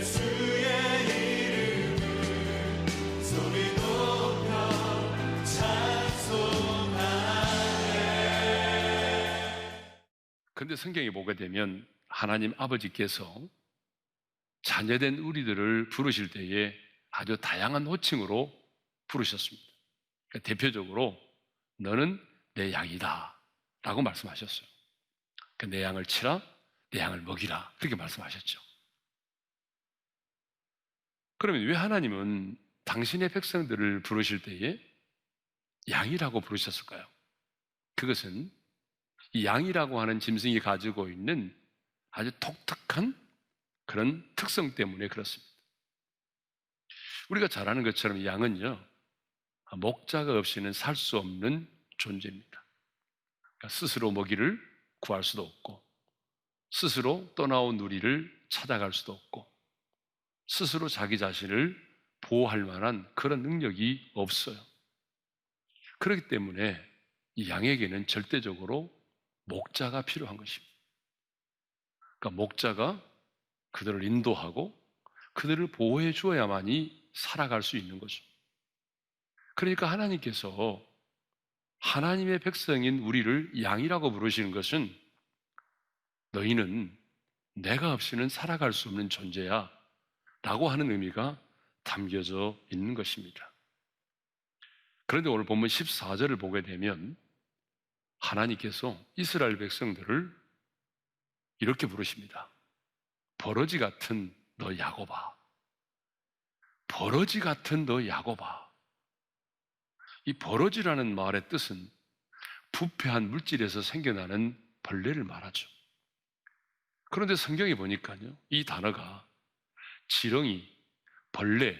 예수의 이름을 소리 높여 찬송하네. 그런데 성경에 보게 되면 하나님 아버지께서 자녀된 우리들을 부르실 때에 아주 다양한 호칭으로 부르셨습니다. 그러니까 대표적으로 너는 내 양이다 라고 말씀하셨어요. 그러니까 내 양을 치라, 내 양을 먹이라, 그렇게 말씀하셨죠. 그러면 왜 하나님은 당신의 백성들을 부르실 때에 양이라고 부르셨을까요? 그것은 이 양이라고 하는 짐승이 가지고 있는 아주 독특한 그런 특성 때문에 그렇습니다. 우리가 잘 아는 것처럼 양은요, 목자가 없이는 살 수 없는 존재입니다. 그러니까 스스로 먹이를 구할 수도 없고, 스스로 떠나온 누리를 찾아갈 수도 없고, 스스로 자기 자신을 보호할 만한 그런 능력이 없어요. 그렇기 때문에 이 양에게는 절대적으로 목자가 필요한 것입니다. 그러니까 목자가 그들을 인도하고 그들을 보호해 주어야만이 살아갈 수 있는 거죠. 그러니까 하나님께서 하나님의 백성인 우리를 양이라고 부르시는 것은 너희는 내가 없이는 살아갈 수 없는 존재야 라고 하는 의미가 담겨져 있는 것입니다. 그런데 오늘 본문 14절을 보게 되면 하나님께서 이스라엘 백성들을 이렇게 부르십니다. 버러지 같은 너 야곱아. 버러지 같은 너 야곱아. 이 버러지라는 말의 뜻은 부패한 물질에서 생겨나는 벌레를 말하죠. 그런데 성경에 보니까요, 이 단어가 지렁이, 벌레,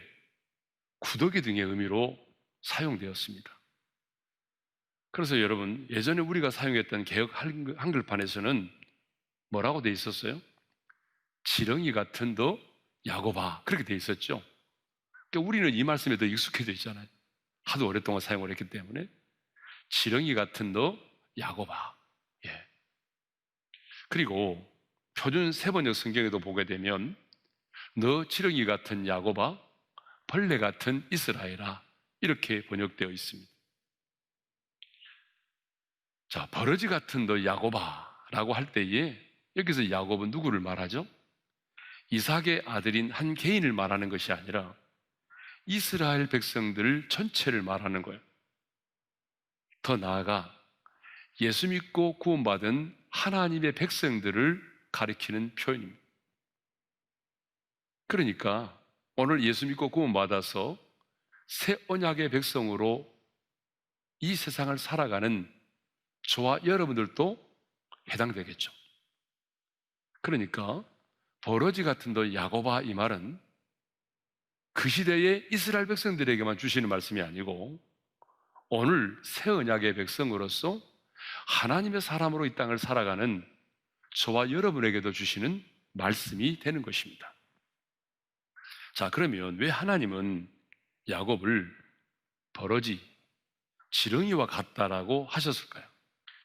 구더기 등의 의미로 사용되었습니다. 그래서 여러분, 예전에 우리가 사용했던 개역 한글판에서는 뭐라고 돼 있었어요? 지렁이 같은 너 야곱아, 그렇게 돼 있었죠. 그러니까 우리는 이 말씀에 더 익숙해져 있잖아요. 하도 오랫동안 사용을 했기 때문에. 지렁이 같은 너 야곱아. 예. 그리고 표준 세번역 성경에도 보게 되면 너 지렁이 같은 야곱아, 벌레 같은 이스라엘아, 이렇게 번역되어 있습니다. 자, 버러지 같은 너 야곱아 라고 할 때에 여기서 야곱은 누구를 말하죠? 이삭의 아들인 한 개인을 말하는 것이 아니라 이스라엘 백성들 전체를 말하는 거예요. 더 나아가 예수 믿고 구원받은 하나님의 백성들을 가리키는 표현입니다. 그러니까 오늘 예수 믿고 구원받아서 새 언약의 백성으로 이 세상을 살아가는 저와 여러분들도 해당되겠죠. 그러니까 버러지 같은 너 야곱아, 이 말은 그 시대의 이스라엘 백성들에게만 주시는 말씀이 아니고 오늘 새 언약의 백성으로서 하나님의 사람으로 이 땅을 살아가는 저와 여러분에게도 주시는 말씀이 되는 것입니다. 자, 그러면 왜 하나님은 야곱을 버러지, 지렁이와 같다라고 하셨을까요?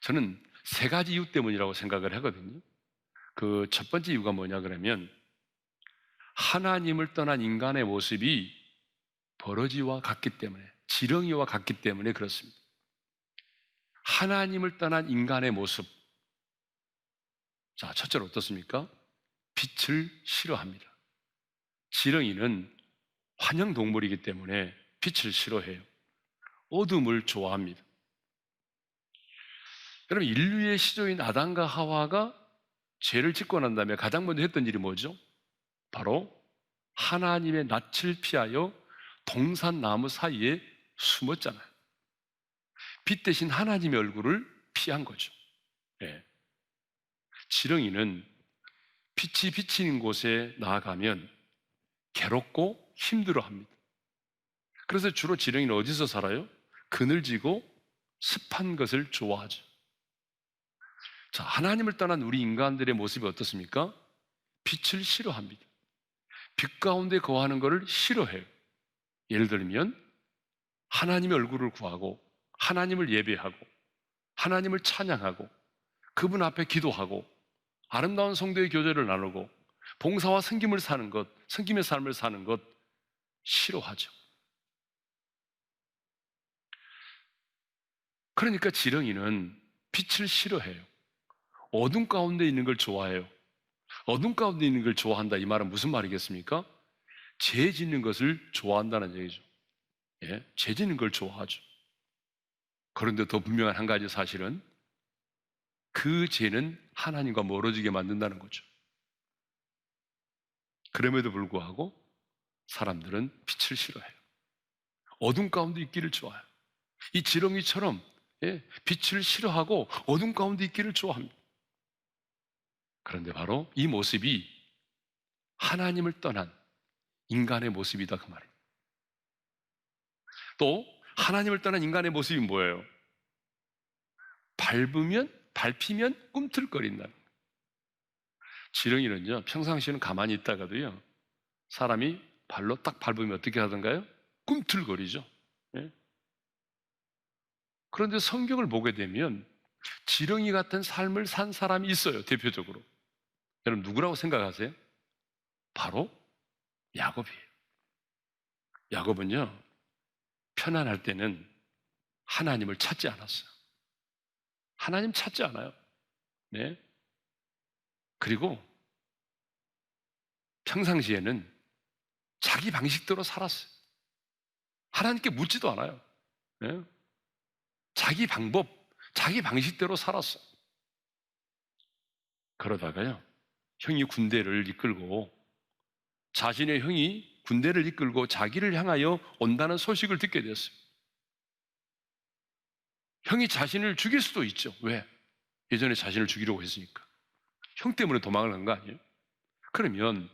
저는 세 가지 이유 때문이라고 생각을 하거든요. 그 첫 번째 이유가 뭐냐 그러면 하나님을 떠난 인간의 모습이 버러지와 같기 때문에, 지렁이와 같기 때문에 그렇습니다. 하나님을 떠난 인간의 모습. 자, 첫째로 어떻습니까? 빛을 싫어합니다. 지렁이는 환영동물이기 때문에 빛을 싫어해요. 어둠을 좋아합니다. 여러분, 인류의 시조인 아담과 하와가 죄를 짓고 난 다음에 가장 먼저 했던 일이 뭐죠? 바로 하나님의 낯을 피하여 동산나무 사이에 숨었잖아요. 빛 대신 하나님의 얼굴을 피한 거죠. 네. 지렁이는 빛이 비치는 곳에 나아가면 괴롭고 힘들어합니다. 그래서 주로 지렁이는 어디서 살아요? 그늘지고 습한 것을 좋아하죠. 자, 하나님을 떠난 우리 인간들의 모습이 어떻습니까? 빛을 싫어합니다. 빛 가운데 거하는 것을 싫어해요. 예를 들면 하나님의 얼굴을 구하고 하나님을 예배하고 하나님을 찬양하고 그분 앞에 기도하고 아름다운 성도의 교제를 나누고 봉사와 섬김을 사는 것, 섬김의 삶을 사는 것 싫어하죠. 그러니까 지렁이는 빛을 싫어해요. 어둠 가운데 있는 걸 좋아해요. 어둠 가운데 있는 걸 좋아한다, 이 말은 무슨 말이겠습니까? 죄 짓는 것을 좋아한다는 얘기죠. 예? 죄 짓는 걸 좋아하죠. 그런데 더 분명한 한 가지 사실은 그 죄는 하나님과 멀어지게 만든다는 거죠. 그럼에도 불구하고 사람들은 빛을 싫어해요. 어둠 가운데 있기를 좋아해요. 이 지렁이처럼 빛을 싫어하고 어둠 가운데 있기를 좋아합니다. 그런데 바로 이 모습이 하나님을 떠난 인간의 모습이다, 그 말이에요. 또 하나님을 떠난 인간의 모습이 뭐예요? 밟히면 꿈틀거린다는 거예요. 지렁이는요, 평상시에는 가만히 있다가도요, 사람이 발로 딱 밟으면 어떻게 하던가요? 꿈틀거리죠. 예? 그런데 성경을 보게 되면 지렁이 같은 삶을 산 사람이 있어요, 대표적으로. 여러분 누구라고 생각하세요? 바로 야곱이에요. 야곱은요, 편안할 때는 하나님을 찾지 않았어요. 하나님 찾지 않아요. 네. 그리고 평상시에는 자기 방식대로 살았어요. 하나님께 묻지도 않아요. 네. 자기 방법, 자기 방식대로 살았어요. 그러다가요, 형이 군대를 이끌고, 자신의 형이 군대를 이끌고 자기를 향하여 온다는 소식을 듣게 됐어요. 형이 자신을 죽일 수도 있죠. 왜? 예전에 자신을 죽이려고 했으니까. 형 때문에 도망을 간 거 아니에요? 그러면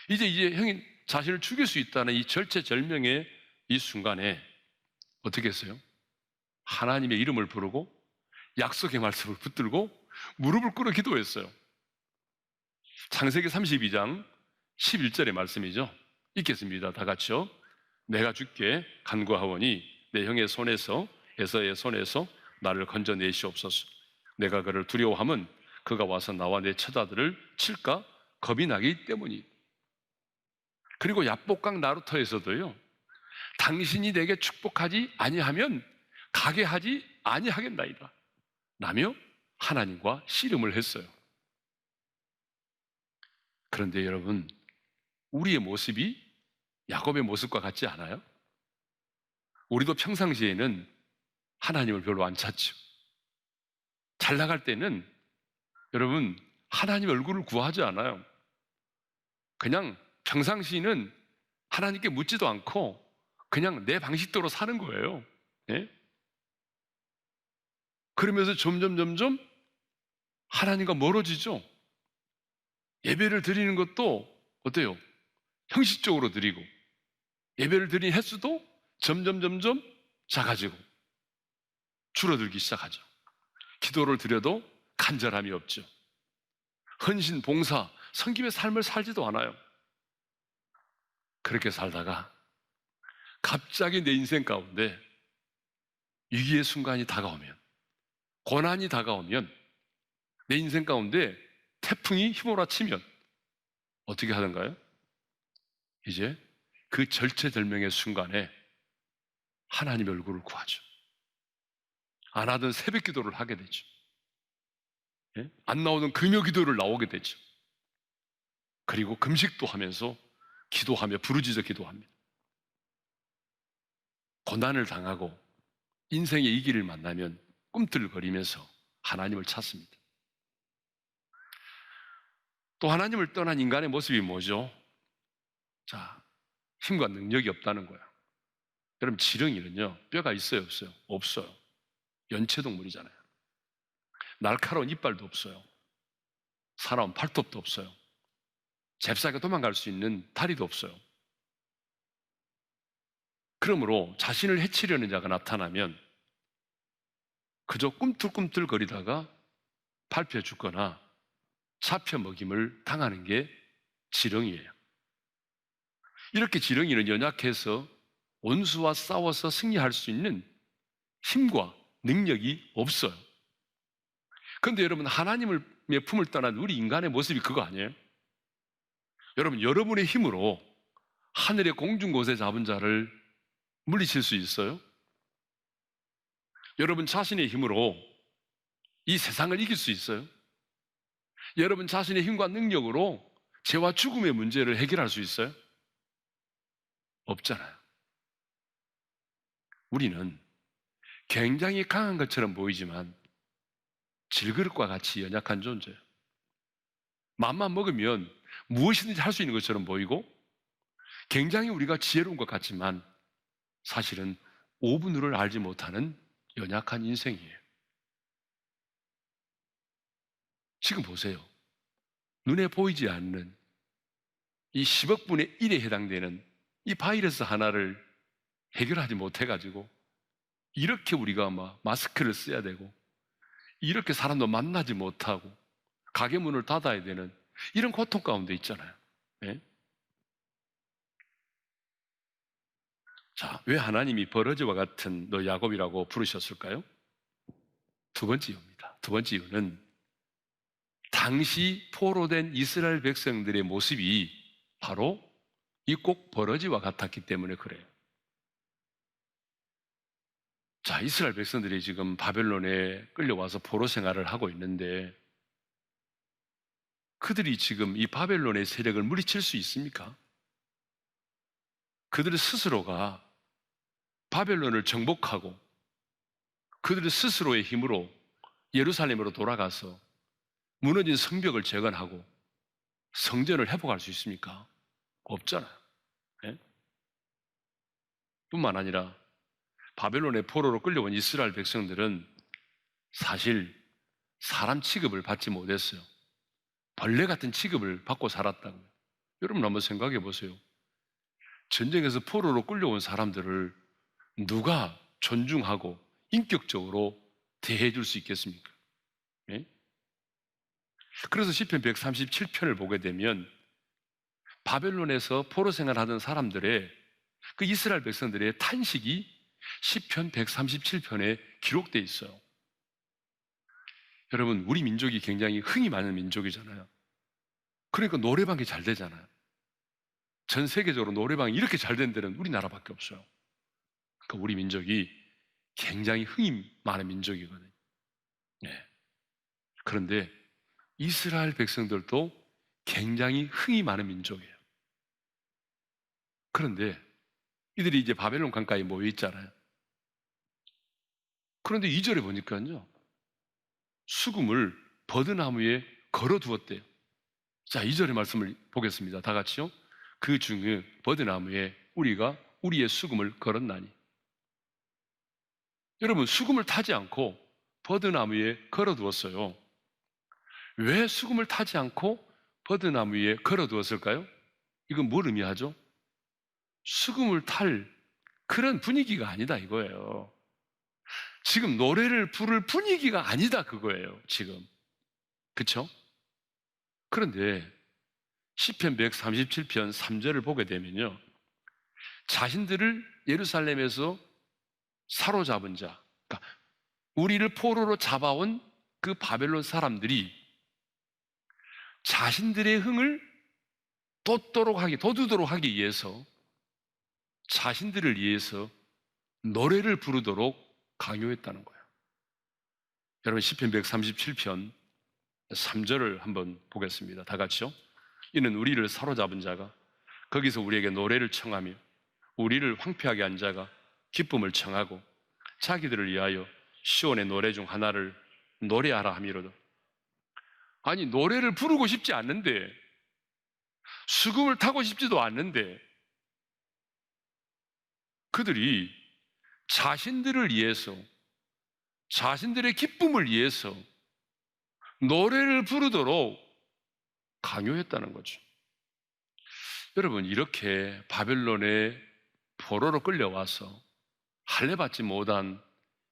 이제 형이 자신을 죽일 수 있다는 이 절체절명의 이 순간에 어떻게 했어요? 하나님의 이름을 부르고 약속의 말씀을 붙들고 무릎을 꿇어 기도했어요. 창세기 32장 11절의 말씀이죠. 읽겠습니다. 다 같이요. 내가 주께 간구하오니 내 형의 손에서, 에서의 손에서 나를 건져내시옵소서. 내가 그를 두려워함은 그가 와서 나와 내 처자들을 칠까 겁이 나기 때문이. 그리고 야복강 나루터에서도요, 당신이 내게 축복하지 아니하면 가게 하지 아니하겠나이다 라며 하나님과 씨름을 했어요. 그런데 여러분, 우리의 모습이 야곱의 모습과 같지 않아요? 우리도 평상시에는 하나님을 별로 안 찾죠. 잘 나갈 때는 여러분 하나님 얼굴을 구하지 않아요. 그냥 평상시에는 하나님께 묻지도 않고 그냥 내 방식대로 사는 거예요. 예? 그러면서 점점 하나님과 멀어지죠. 예배를 드리는 것도 어때요? 형식적으로 드리고, 예배를 드린 횟수도 점점 작아지고 줄어들기 시작하죠. 기도를 드려도 간절함이 없죠. 헌신, 봉사, 섬김의 삶을 살지도 않아요. 그렇게 살다가 갑자기 내 인생 가운데 위기의 순간이 다가오면, 고난이 다가오면, 내 인생 가운데 태풍이 휘몰아치면 어떻게 하던가요? 이제 그 절체절명의 순간에 하나님의 얼굴을 구하죠. 안 하던 새벽 기도를 하게 되죠. 예? 안 나오던 금요 기도를 나오게 되죠. 그리고 금식도 하면서 기도하며 부르짖어 기도합니다. 고난을 당하고 인생의 이 길을 만나면 꿈틀거리면서 하나님을 찾습니다. 또 하나님을 떠난 인간의 모습이 뭐죠? 자, 힘과 능력이 없다는 거야. 여러분, 지렁이는요, 뼈가 있어요, 없어요? 없어요. 연체동물이잖아요. 날카로운 이빨도 없어요. 사나운 팔톱도 없어요. 잽싸게 도망갈 수 있는 다리도 없어요. 그러므로 자신을 해치려는 자가 나타나면 그저 꿈틀꿈틀거리다가 밟혀 죽거나 잡혀 먹임을 당하는 게 지렁이에요. 이렇게 지렁이는 연약해서 원수와 싸워서 승리할 수 있는 힘과 능력이 없어요. 그런데 여러분, 하나님의 품을 떠난 우리 인간의 모습이 그거 아니에요? 여러분, 여러분의 힘으로 하늘의 공중 곳에 잡은 자를 물리칠 수 있어요? 여러분 자신의 힘으로 이 세상을 이길 수 있어요? 여러분 자신의 힘과 능력으로 죄와 죽음의 문제를 해결할 수 있어요? 없잖아요. 우리는 굉장히 강한 것처럼 보이지만 질그릇과 같이 연약한 존재예요. 맘만 먹으면 무엇이든지 할 수 있는 것처럼 보이고 굉장히 우리가 지혜로운 것 같지만 사실은 5분을 알지 못하는 연약한 인생이에요. 지금 보세요. 눈에 보이지 않는 이 10억 분의 1에 해당되는 이 바이러스 하나를 해결하지 못해가지고 이렇게 우리가 막 마스크를 써야 되고 이렇게 사람도 만나지 못하고 가게 문을 닫아야 되는 이런 고통 가운데 있잖아요. 네? 자, 왜 하나님이 버러지와 같은 너 야곱이라고 부르셨을까요? 두 번째 이유입니다. 두 번째 이유는 당시 포로된 이스라엘 백성들의 모습이 바로 이 꼭 버러지와 같았기 때문에 그래요. 자, 이스라엘 백성들이 지금 바벨론에 끌려와서 포로 생활을 하고 있는데 그들이 지금 이 바벨론의 세력을 물리칠 수 있습니까? 그들 스스로가 바벨론을 정복하고 그들 스스로의 힘으로 예루살렘으로 돌아가서 무너진 성벽을 재건하고 성전을 회복할 수 있습니까? 없잖아요. 네? 뿐만 아니라 바벨론의 포로로 끌려온 이스라엘 백성들은 사실 사람 취급을 받지 못했어요. 벌레 같은 취급을 받고 살았다고요. 여러분 한번 생각해 보세요. 전쟁에서 포로로 끌려온 사람들을 누가 존중하고 인격적으로 대해 줄 수 있겠습니까? 네? 그래서 시편 137편을 보게 되면 바벨론에서 포로 생활하던 사람들의 그 이스라엘 백성들의 탄식이 시편 137편에 기록되어 있어요. 여러분, 우리 민족이 굉장히 흥이 많은 민족이잖아요. 그러니까 노래방이 잘 되잖아요. 전 세계적으로 노래방이 이렇게 잘 된 데는 우리나라밖에 없어요. 그러니까 우리 민족이 굉장히 흥이 많은 민족이거든요. 네. 그런데 이스라엘 백성들도 굉장히 흥이 많은 민족이에요. 그런데 이들이 이제 바벨론 강가에 모여 있잖아요. 그런데 2절에 보니까요, 수금을 버드나무에 걸어두었대요. 자, 2절의 말씀을 보겠습니다. 다 같이요. 그 중에 버드나무에 우리가 우리의 수금을 걸었나니. 여러분, 수금을 타지 않고 버드나무에 걸어두었어요. 왜 수금을 타지 않고 버드나무에 걸어두었을까요? 이건 뭘 의미하죠? 수금을 탈 그런 분위기가 아니다 이거예요. 지금 노래를 부를 분위기가 아니다 그거예요, 지금. 그렇죠? 그런데 시편 137편 3절을 보게 되면요, 자신들을 예루살렘에서 사로잡은 자, 그러니까 우리를 포로로 잡아온 그 바벨론 사람들이 자신들의 흥을 돋도록 하기 위해서 자신들을 위해서 노래를 부르도록 강요했다는 거예요. 여러분, 시편 137편 3절을 한번 보겠습니다. 다 같이요. 이는 우리를 사로잡은 자가 거기서 우리에게 노래를 청하며 우리를 황폐하게 한 자가 기쁨을 청하고 자기들을 위하여 시온의 노래 중 하나를 노래하라 함이로다. 아니, 노래를 부르고 싶지 않는데, 수금을 타고 싶지도 않는데 그들이 자신들을 위해서, 자신들의 기쁨을 위해서 노래를 부르도록 강요했다는 거죠. 여러분, 이렇게 바벨론의 포로로 끌려와서 할례받지 못한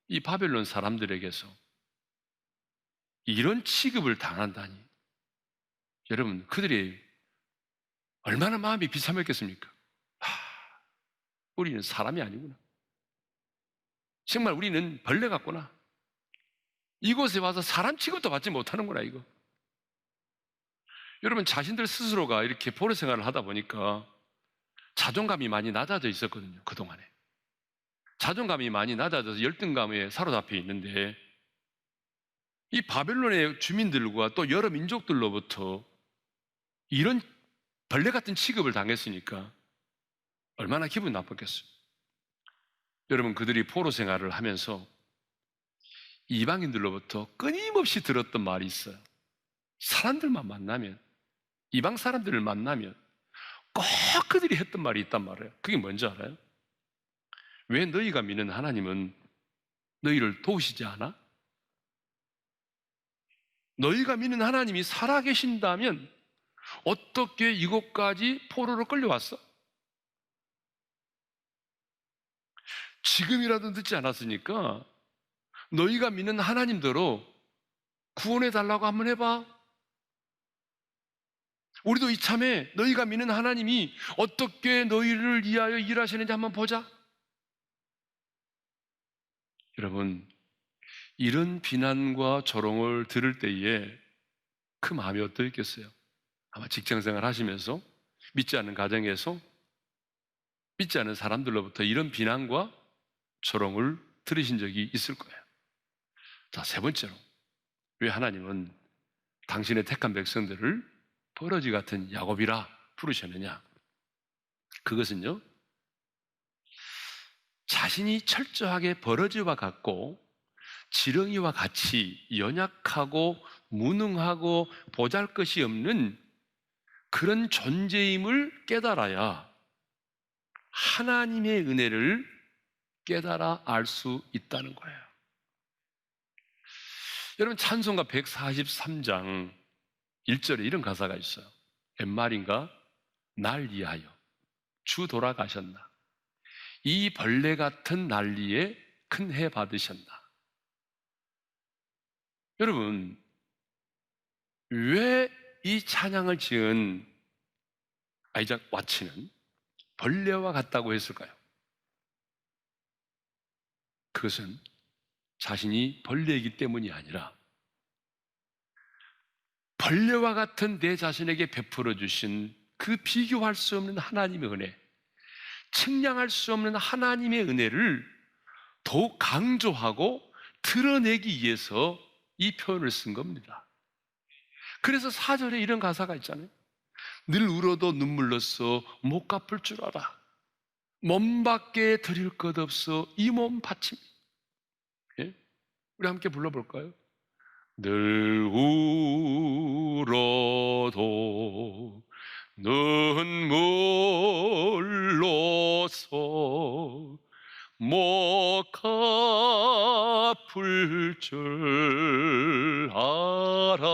이 바벨론 사람들에게서 이런 취급을 당한다니, 여러분, 그들이 얼마나 마음이 비참했겠습니까? 우리는 사람이 아니구나. 정말 우리는 벌레 같구나. 이곳에 와서 사람 취급도 받지 못하는구나, 이거. 여러분, 자신들 스스로가 이렇게 포로 생활을 하다 보니까 자존감이 많이 낮아져 있었거든요, 그동안에. 자존감이 많이 낮아져서 열등감에 사로잡혀 있는데, 이 바벨론의 주민들과 또 여러 민족들로부터 이런 벌레 같은 취급을 당했으니까 얼마나 기분 나빴겠어요. 여러분, 그들이 포로 생활을 하면서 이방인들로부터 끊임없이 들었던 말이 있어요. 사람들만 만나면, 이방 사람들을 만나면 꼭 그들이 했던 말이 있단 말이에요. 그게 뭔지 알아요? 왜 너희가 믿는 하나님은 너희를 도우시지 않아? 너희가 믿는 하나님이 살아계신다면 어떻게 이곳까지 포로로 끌려왔어? 지금이라도 늦지 않았으니까 너희가 믿는 하나님대로 구원해 달라고 한번 해봐. 우리도 이참에 너희가 믿는 하나님이 어떻게 너희를 위하여 일하시는지 한번 보자. 여러분, 이런 비난과 조롱을 들을 때에 그 마음이 어떠했겠어요? 아마 직장생활 하시면서 믿지 않는 가정에서 믿지 않는 사람들로부터 이런 비난과 조롱을 들으신 적이 있을 거예요. 자, 세 번째로, 왜 하나님은 당신의 택한 백성들을 버러지 같은 야곱이라 부르셨느냐? 그것은요, 자신이 철저하게 버러지와 같고 지렁이와 같이 연약하고 무능하고 보잘것이 없는 그런 존재임을 깨달아야 하나님의 은혜를 깨달아 알 수 있다는 거예요. 여러분, 찬송가 143장 1절에 이런 가사가 있어요. 옛말인가? 날 위하여 주 돌아가셨나? 이 벌레 같은 난리에 큰 해 받으셨나? 여러분, 왜 이 찬양을 지은 아이작 와치는 벌레와 같다고 했을까요? 그것은 자신이 벌레이기 때문이 아니라 벌레와 같은 내 자신에게 베풀어 주신 그 비교할 수 없는 하나님의 은혜, 측량할 수 없는 하나님의 은혜를 더욱 강조하고 드러내기 위해서 이 표현을 쓴 겁니다. 그래서 4절에 이런 가사가 있잖아요. 늘 울어도 눈물로써 못 갚을 줄 알아. 몸밖에 드릴 것 없어 이 몸 바칩니다. 예? 우리 함께 불러볼까요? 늘 울어도 눈물로써 못 갚을 줄 알아.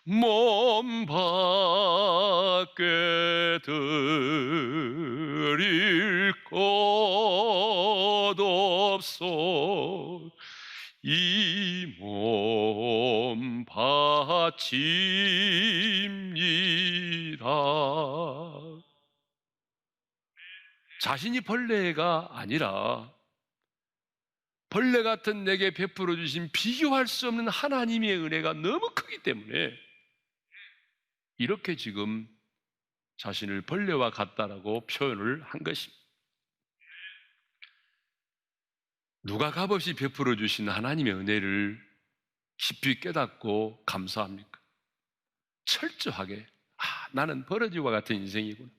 몸 밖에 드릴 것 없어 이 몸 바칩니다. 자신이 벌레가 아니라 벌레 같은 내게 베풀어 주신 비교할 수 없는 하나님의 은혜가 너무 크기 때문에 이렇게 지금 자신을 벌레와 같다라고 표현을 한 것입니다. 누가 값없이 베풀어 주신 하나님의 은혜를 깊이 깨닫고 감사합니까? 철저하게 나는 버러지와 같은 인생이구나.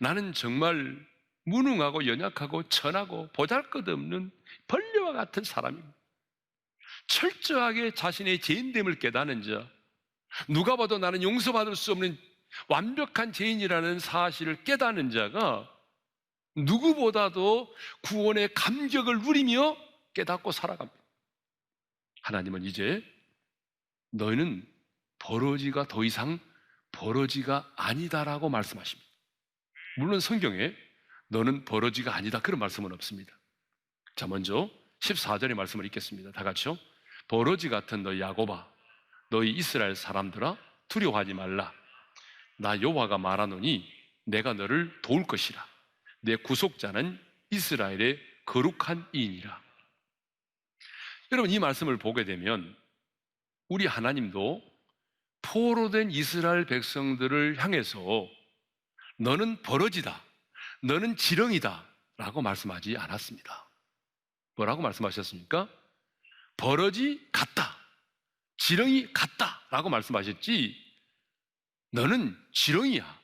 나는 정말 무능하고 연약하고 천하고 보잘것없는 벌레와 같은 사람입니다. 철저하게 자신의 죄인됨을 깨닫는 자, 누가 봐도 나는 용서받을 수 없는 완벽한 죄인이라는 사실을 깨닫는 자가 누구보다도 구원의 감격을 누리며 깨닫고 살아갑니다. 하나님은 이제 너희는 버러지가 더 이상 버러지가 아니다라고 말씀하십니다. 물론 성경에 너는 버러지가 아니다 그런 말씀은 없습니다. 자, 먼저 14절의 말씀을 읽겠습니다. 다 같이요. 버러지 같은 너희 야곱아, 너희 이스라엘 사람들아, 두려워하지 말라. 나 여호와가 말하노니 내가 너를 도울 것이라. 내 구속자는 이스라엘의 거룩한 이인이라. 여러분, 이 말씀을 보게 되면 우리 하나님도 포로된 이스라엘 백성들을 향해서 너는 버러지다, 너는 지렁이다 라고 말씀하지 않았습니다. 뭐라고 말씀하셨습니까? 버러지 같다, 지렁이 같다 라고 말씀하셨지, 너는 지렁이야,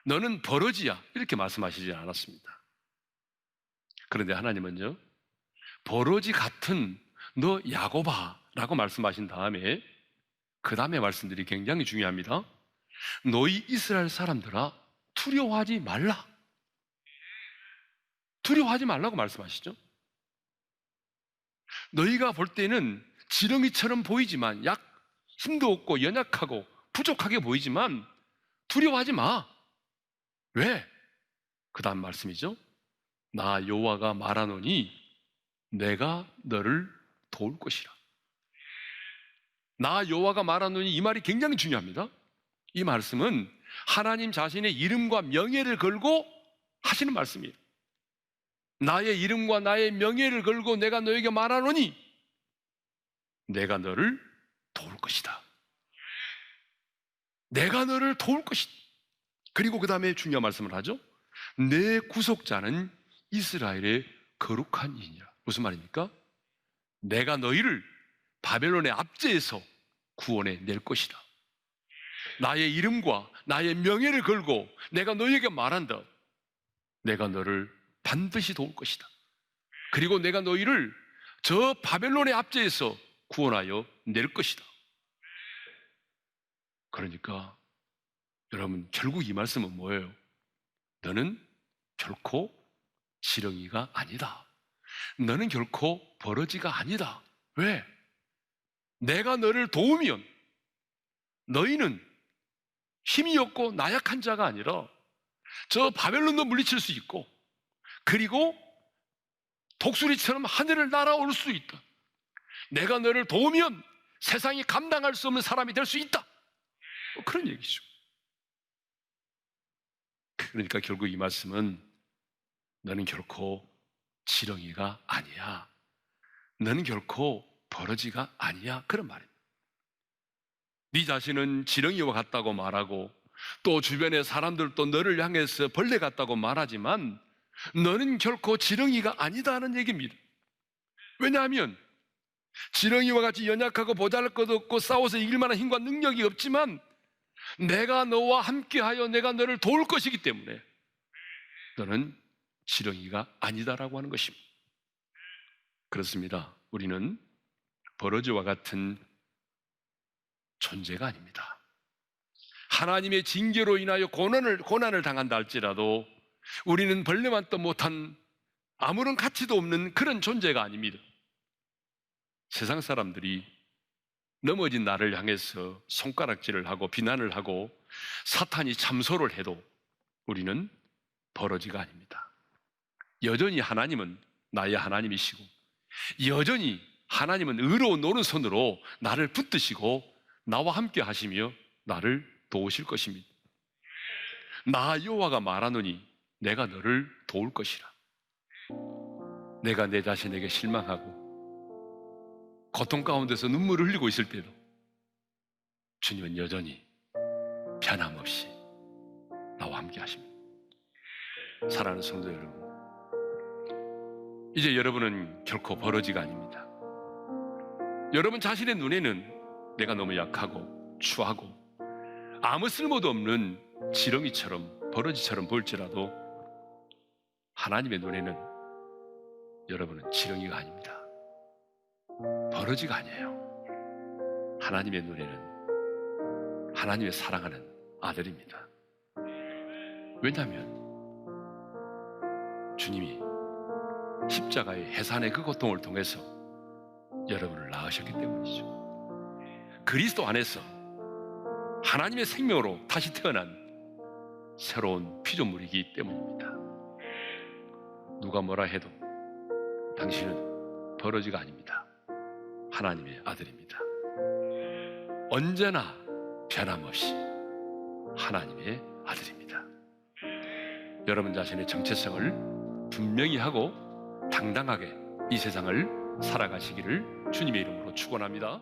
너는 버러지야 이렇게 말씀하시지 않았습니다. 그런데 하나님은요, 버러지 같은 너 야곱아 라고 말씀하신 다음에 그 다음에 말씀들이 굉장히 중요합니다. 너희 이스라엘 사람들아 두려워하지 말라. 두려워하지 말라고 말씀하시죠. 너희가 볼 때는 지렁이처럼 보이지만, 약 힘도 없고 연약하고 부족하게 보이지만 두려워하지 마. 왜? 그 다음 말씀이죠. 나 여호와가 말하노니 내가 너를 도울 것이라. 나 여호와가 말하노니, 이 말이 굉장히 중요합니다. 이 말씀은 하나님 자신의 이름과 명예를 걸고 하시는 말씀이에요. 나의 이름과 나의 명예를 걸고 내가 너에게 말하노니 내가 너를 도울 것이다. 내가 너를 도울 것이다. 그리고 그 다음에 중요한 말씀을 하죠. 내 구속자는 이스라엘의 거룩한 이니라. 무슨 말입니까? 내가 너희를 바벨론의 압제에서 구원해 낼 것이다. 나의 이름과 나의 명예를 걸고 내가 너희에게 말한다. 내가 너를 반드시 도울 것이다. 그리고 내가 너희를 저 바벨론의 압제에서 구원하여 낼 것이다. 그러니까 여러분, 결국 이 말씀은 뭐예요? 너는 결코 지렁이가 아니다. 너는 결코 버러지가 아니다. 왜? 내가 너를 도우면 너희는 힘이 없고 나약한 자가 아니라 저 바벨론도 물리칠 수 있고, 그리고 독수리처럼 하늘을 날아올 수 있다. 내가 너를 도우면 세상이 감당할 수 없는 사람이 될 수 있다. 그런 얘기죠. 그러니까 결국 이 말씀은 너는 결코 지렁이가 아니야. 너는 결코 버러지가 아니야. 그런 말입니다. 네 자신은 지렁이와 같다고 말하고 또 주변의 사람들도 너를 향해서 벌레 같다고 말하지만 너는 결코 지렁이가 아니다는 얘기입니다. 왜냐하면 지렁이와 같이 연약하고 보잘것없고 싸워서 이길 만한 힘과 능력이 없지만 내가 너와 함께하여 내가 너를 도울 것이기 때문에 너는 지렁이가 아니다라고 하는 것입니다. 그렇습니다. 우리는 버러지와 같은 존재가 아닙니다. 하나님의 징계로 인하여 고난을 당한다 할지라도 우리는 벌레만도 못한 아무런 가치도 없는 그런 존재가 아닙니다. 세상 사람들이 넘어진 나를 향해서 손가락질을 하고 비난을 하고 사탄이 참소를 해도 우리는 버러지가 아닙니다. 여전히 하나님은 나의 하나님이시고 여전히 하나님은 의로운 오른손으로 나를 붙드시고 나와 함께 하시며 나를 도우실 것입니다. 나 여호와가 말하노니 내가 너를 도울 것이라. 내가 내 자신에게 실망하고 고통 가운데서 눈물을 흘리고 있을 때도 주님은 여전히 변함없이 나와 함께 하십니다. 사랑하는 성도 여러분, 이제 여러분은 결코 버러지가 아닙니다. 여러분 자신의 눈에는 내가 너무 약하고 추하고 아무 쓸모도 없는 지렁이처럼 버러지처럼 보일지라도 하나님의 눈에는 여러분은 지렁이가 아닙니다. 버러지가 아니에요. 하나님의 눈에는 하나님의 사랑하는 아들입니다. 왜냐하면 주님이 십자가의 해산의 그 고통을 통해서 여러분을 낳으셨기 때문이죠. 그리스도 안에서 하나님의 생명으로 다시 태어난 새로운 피조물이기 때문입니다. 누가 뭐라 해도 당신은 버러지가 아닙니다. 하나님의 아들입니다. 언제나 변함없이 하나님의 아들입니다. 여러분 자신의 정체성을 분명히 하고 당당하게 이 세상을 살아가시기를 주님의 이름으로 축원합니다.